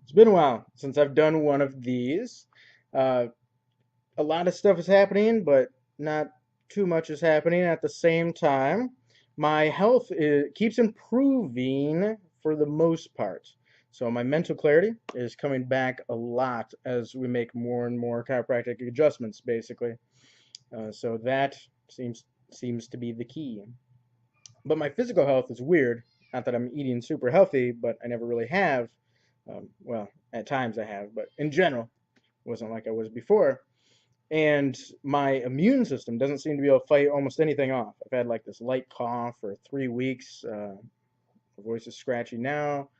It's been a while since I've done one of these. Uh, a lot of stuff is happening, but not too much is happening at the same time. My keeps improving for the most part. So my mental clarity is coming back a lot as we make more and more chiropractic adjustments, basically. So that seems to be the key. But my physical health is weird. Not that I'm eating super healthy, but I never really have. Well, at times I have, but in general, it wasn't like I was before. And my immune system doesn't seem to be able to fight almost anything off. I've had like this light cough for 3 weeks. My voice is scratchy now.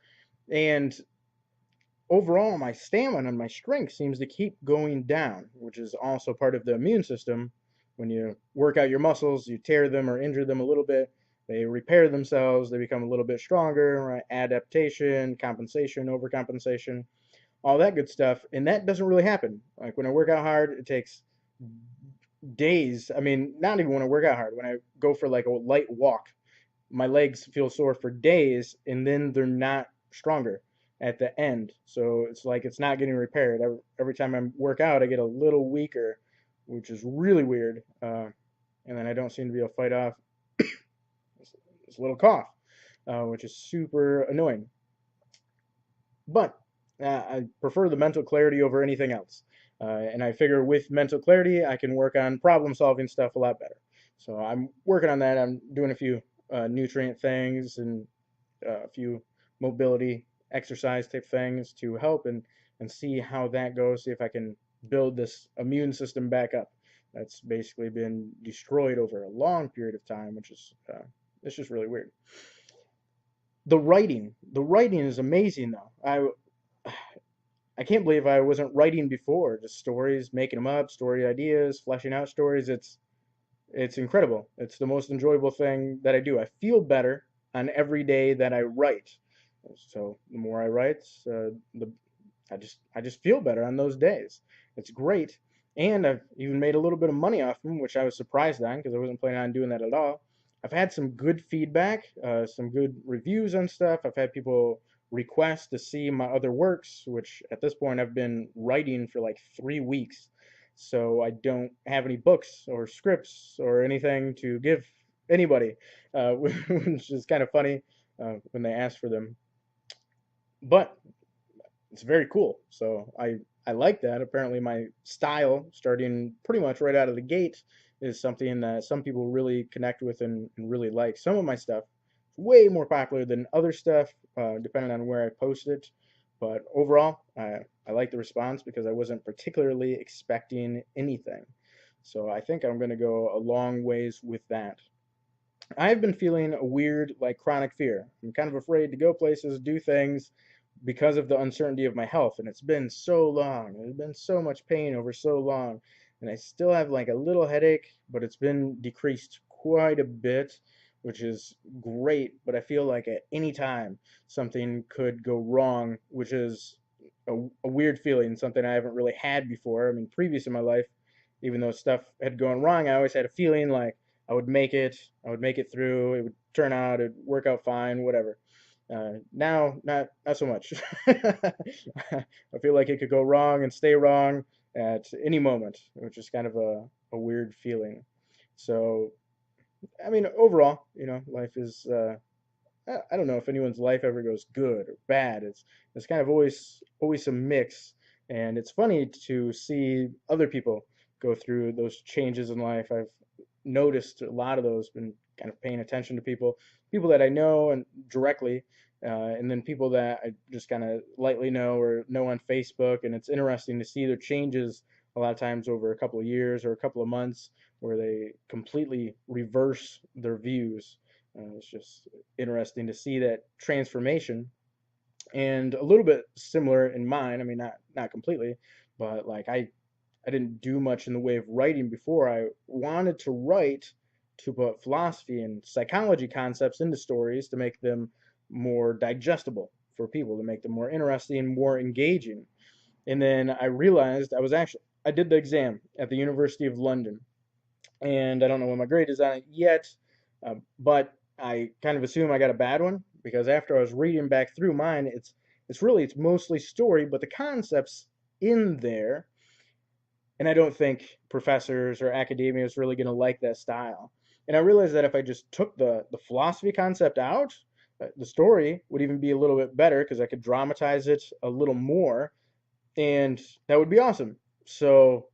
And overall, my stamina and my strength seems to keep going down, which is also part of the immune system. When you work out your muscles, you tear them or injure them a little bit, they repair themselves, they become a little bit stronger, right? Adaptation, compensation, overcompensation, all that good stuff. And that doesn't really happen. Like when I work out hard, it takes days. I mean, not even when I work out hard, when I go for like a light walk, my legs feel sore for days and then they're not stronger at the end. So it's like it's not getting repaired. Every time I work out, I get a little weaker, which is really weird. And then I don't seem to be able to fight off this little cough, which is super annoying. But I prefer the mental clarity over anything else. And I figure with mental clarity, I can work on problem solving stuff a lot better. So I'm working on that. I'm doing a few nutrient things and a few mobility exercise type things to help and see how that goes. See if I can build this immune system back up. That's basically been destroyed over a long period of time, which is it's just really weird. The writing is amazing though. I can't believe I wasn't writing before. Just stories, making them up, story ideas, fleshing out stories. It's incredible. It's the most enjoyable thing that I do. I feel better on every day that I write. So the more I write, the I just feel better on those days. It's great, and I've even made a little bit of money off them, which I was surprised on because I wasn't planning on doing that at all. I've had some good feedback, some good reviews on stuff. I've had people request to see my other works, which at this point I've been writing for like 3 weeks. So I don't have any books or scripts or anything to give anybody, which is kind of funny when they ask for them. But it's very cool. So I like that. Apparently, my style, starting pretty much right out of the gate, is something that some people really connect with and really like. Some of my stuff is way more popular than other stuff, depending on where I post it. But overall, I like the response because I wasn't particularly expecting anything. So I think I'm going to go a long ways with that. I've been feeling a weird, like chronic fear. I'm kind of afraid to go places, do things because of the uncertainty of my health. And it's been so long. There's been so much pain over so long. And I still have like a little headache, but it's been decreased quite a bit, which is great. But I feel like at any time something could go wrong, which is a weird feeling, something I haven't really had before. I mean, previous in my life, even though stuff had gone wrong, I always had a feeling like I would make it through, it would turn out, it'd work out fine, whatever. Now, not so much. I feel like it could go wrong and stay wrong at any moment, which is kind of a weird feeling. So, I mean, overall, life is. I don't know if anyone's life ever goes good or bad. It's kind of always a mix, and it's funny to see other people go through those changes in life. I've noticed a lot of those, been kind of paying attention to people that I know and directly, and then people that I just kind of lightly know or know on Facebook. And it's interesting to see their changes a lot of times over a couple of years or a couple of months where they completely reverse their views. It's just interesting to see that transformation and a little bit similar in mine. I mean, not completely, but like I didn't do much in the way of writing before. I wanted to write to put philosophy and psychology concepts into stories to make them more digestible for people, to make them more interesting, more engaging. And then I realized I did the exam at the University of London, and I don't know what my grade is on it yet, but I kind of assume I got a bad one because after I was reading back through mine, It's mostly story, but the concepts in there, and I don't think professors or academia is really going to like that style. And I realized that if I just took the philosophy concept out, the story would even be a little bit better because I could dramatize it a little more, and that would be awesome. So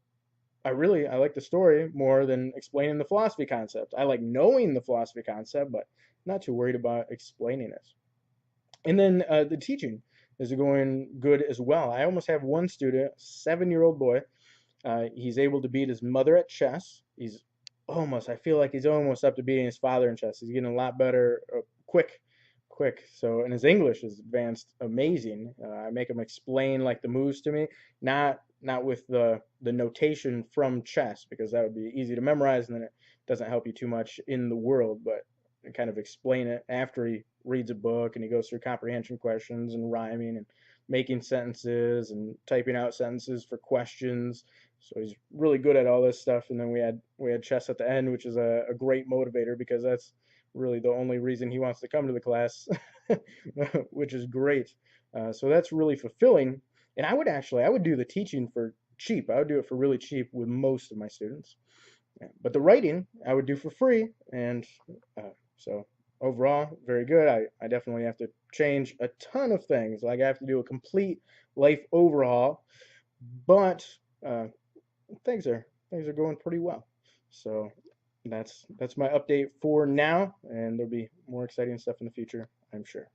I like the story more than explaining the philosophy concept. I like knowing the philosophy concept, but not too worried about explaining it. And then the teaching is going good as well. I almost have one student, 7-year-old boy. He's able to beat his mother at chess. I feel like he's almost up to beating his father in chess. He's getting a lot better, quick. So, and his English is advanced amazing. I make him explain like the moves to me, not with the notation from chess because that would be easy to memorize and then it doesn't help you too much in the world. But I kind of explain it after he reads a book and he goes through comprehension questions and rhyming and making sentences and typing out sentences for questions. So he's really good at all this stuff. And then we had chess at the end, which is a great motivator because that's really the only reason he wants to come to the class, which is great. So that's really fulfilling. And I would do the teaching for cheap. I would do it for really cheap with most of my students. Yeah. But the writing I would do for free. And so overall, very good. I definitely have to change a ton of things. Like I have to do a complete life overhaul. But uh, things are going pretty well. So that's my update for now, and there'll be more exciting stuff in the future, I'm sure.